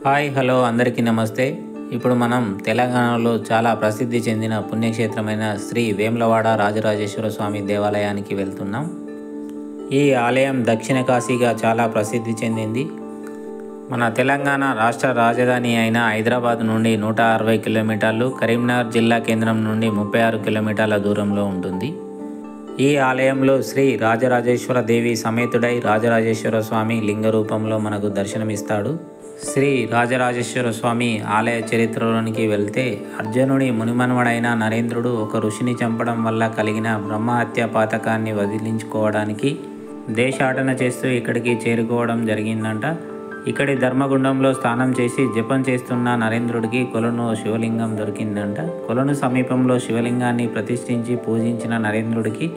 Hi hello అందరికీ నమస్తే. ఇప్పుడు మనం తెలంగాణలో చాలా ప్రసిద్ధి చెందిన పుణ్యక్షేత్రమైన శ్రీ వేములవాడ రాజరాజేశ్వర స్వామి దేవాలయానికి వెళ్తున్నాం. ఈ ఆలయం దక్షిణ కాశీగా చాలా ప్రసిద్ధి చెందింది. మన తెలంగాణ రాష్ట్ర రాజధాని అయిన హైదరాబాద్ నుండి 160 కిలోమీటర్లు, కరీంనగర్ జిల్లా కేంద్రం నుండి 36 కిలోమీటర్ల దూరంలో ఉంటుంది. ఈ ఆలయంలో శ్రీ రాజరాజేశ్వర దేవి సమేతుడై రాజరాజేశ్వర స్వామి లింగ రూపంలో మనకు దర్శనమిస్తాడు. శ్రీ రాజరాజేశ్వర స్వామి ఆలయ చరిత్రలోనికి వెళ్తే, అర్జునుడి మునిమనుమడైన నరేంద్రుడు ఒక ఋషిని చంపడం వల్ల కలిగిన బ్రహ్మహత్య పాతకాన్ని వదిలించుకోవడానికి దేశాటన చేస్తూ ఇక్కడికి చేరుకోవడం జరిగిందంట. ఇక్కడి ధర్మగుండంలో స్నానం చేసి జపం చేస్తున్న నరేంద్రుడికి కొలను శివలింగం దొరికిందంట. కొలను సమీపంలో శివలింగాన్ని ప్రతిష్ఠించి పూజించిన నరేంద్రుడికి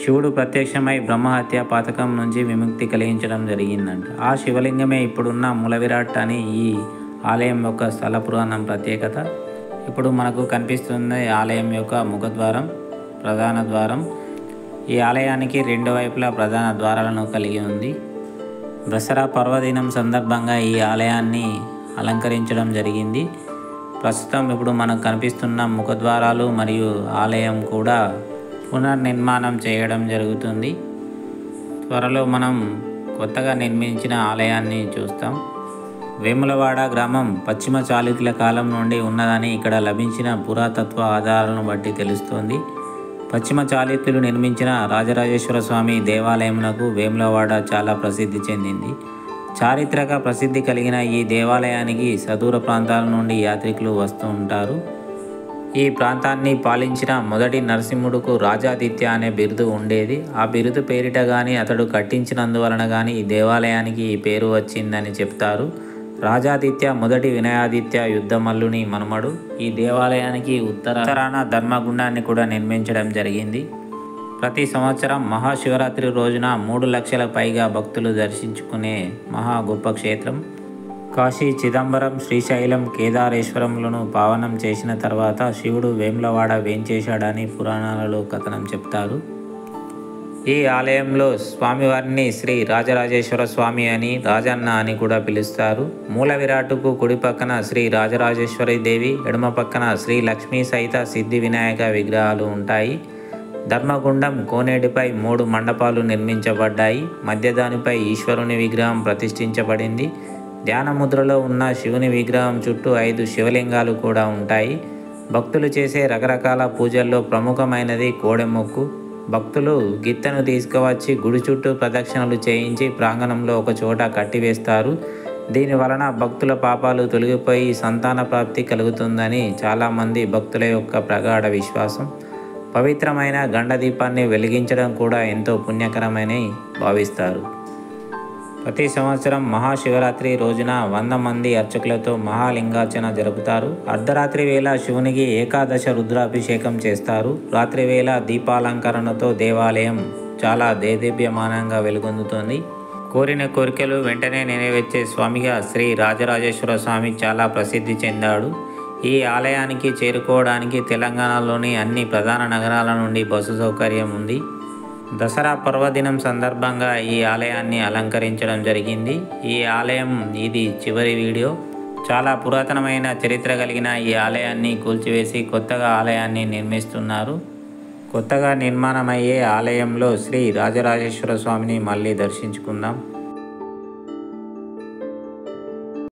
శివుడు ప్రత్యక్షమై బ్రహ్మహత్య పాతకం నుంచి విముక్తి కలిగించడం జరిగిందంట. ఆ శివలింగమే ఇప్పుడున్న మూలవిరాట్ అని ఈ ఆలయం యొక్క స్థల పురాణం ప్రత్యేకత. ఇప్పుడు మనకు కనిపిస్తున్న ఆలయం యొక్క ముఖద్వారం, ప్రధాన ద్వారం. ఈ ఆలయానికి రెండు వైపులా ప్రధాన ద్వారాలను కలిగి ఉంది. దసరా పర్వదినం సందర్భంగా ఈ ఆలయాన్ని అలంకరించడం జరిగింది. ప్రస్తుతం ఇప్పుడు మనకు కనిపిస్తున్న ముఖద్వారాలు మరియు ఆలయం కూడా పునర్నిర్మాణం చేయడం జరుగుతుంది. త్వరలో మనం కొత్తగా నిర్మించిన ఆలయాన్ని చూస్తాం. వేములవాడ గ్రామం పశ్చిమ చాళుక్యుల కాలం నుండి ఉన్నదని ఇక్కడ లభించిన పురాతత్వ ఆధారాలను బట్టి తెలుస్తోంది. పశ్చిమ చాళుక్యులు నిర్మించిన రాజరాజేశ్వర స్వామి దేవాలయమునకు వేములవాడ చాలా ప్రసిద్ధి చెందింది. చారిత్రక ప్రసిద్ధి కలిగిన ఈ దేవాలయానికి సదూర ప్రాంతాల నుండి యాత్రికులు వస్తూ ఉంటారు. ఈ ప్రాంతాన్ని పాలించిన మొదటి నరసింహుడుకు రాజాదిత్య అనే బిరుదు ఉండేది. ఆ బిరుదు పేరిట కానీ అతడు కట్టించినందువలన కానీ ఈ దేవాలయానికి ఈ పేరు వచ్చిందని చెప్తారు. రాజాదిత్య మొదటి వినయాదిత్య యుద్ధమల్లుని మనుమడు. ఈ దేవాలయానికి ఉత్తరాన ధర్మగుండాన్ని కూడా నిర్మించడం జరిగింది. ప్రతి సంవత్సరం మహాశివరాత్రి రోజున 3 లక్షల పైగా భక్తులు దర్శించుకునే మహా గొప్ప క్షేత్రం. కాశీ, చిదంబరం, శ్రీశైలం, కేదారేశ్వరంలను పావనం చేసిన తర్వాత శివుడు వేములవాడ వేంచేశాడని పురాణాలలో కథనం చెప్తారు. ఈ ఆలయంలో స్వామివారిని శ్రీ రాజరాజేశ్వర స్వామి అని, రాజన్న అని కూడా పిలుస్తారు. మూల విరాటుకు కుడి పక్కన శ్రీ రాజరాజేశ్వరి దేవి, ఎడమ పక్కన శ్రీ లక్ష్మీ సహిత సిద్ధి వినాయక విగ్రహాలు ఉంటాయి. ధర్మగుండం కోనేటిపై 3 మండపాలు నిర్మించబడ్డాయి. మధ్య దానిపై ఈశ్వరుని విగ్రహం ప్రతిష్ఠించబడింది. ధ్యానముద్రలో ఉన్న శివుని విగ్రహం చుట్టూ 5 శివలింగాలు కూడా ఉంటాయి. భక్తులు చేసే రకరకాల పూజల్లో ప్రముఖమైనది కోడెమొక్కు. భక్తులు గిత్తను తీసుకువచ్చి గుడి చుట్టూ ప్రదక్షిణలు చేయించి ప్రాంగణంలో ఒక చోట కట్టివేస్తారు. దీని వలన భక్తుల పాపాలు తొలగిపోయి సంతాన ప్రాప్తి కలుగుతుందని చాలామంది భక్తుల యొక్క ప్రగాఢ విశ్వాసం. పవిత్రమైన గండదీపాన్ని వెలిగించడం కూడా ఎంతో పుణ్యకరమని భావిస్తారు. ప్రతి సంవత్సరం మహాశివరాత్రి రోజున 100 మంది అర్చకులతో మహాలింగార్చన జరుపుతారు. అర్ధరాత్రి వేళ శివునికి ఏకాదశ రుద్రాభిషేకం చేస్తారు. రాత్రి వేళ దీపాలంకరణతో దేవాలయం చాలా దేదీప్యమానంగా వెలుగొందుతుంది. కోరిన కోరికలు వెంటనే నెరవేర్చే స్వామిగా శ్రీ రాజరాజేశ్వర స్వామి చాలా ప్రసిద్ధి చెందాడు. ఈ ఆలయానికి చేరుకోవడానికి తెలంగాణలోని అన్ని ప్రధాన నగరాల నుండి బస్సు సౌకర్యం ఉంది. దసరా పర్వదినం సందర్భంగా ఈ ఆలయాన్ని అలంకరించడం జరిగింది. ఈ ఆలయం ఇది చివరి వీడియో. చాలా పురాతనమైన చరిత్ర కలిగిన ఈ ఆలయాన్ని కూల్చివేసి కొత్తగా ఆలయాన్ని నిర్మిస్తున్నారు. కొత్తగా నిర్మాణమయ్యే ఆలయంలో శ్రీ రాజరాజేశ్వర స్వామిని మళ్ళీ దర్శించుకుందాం.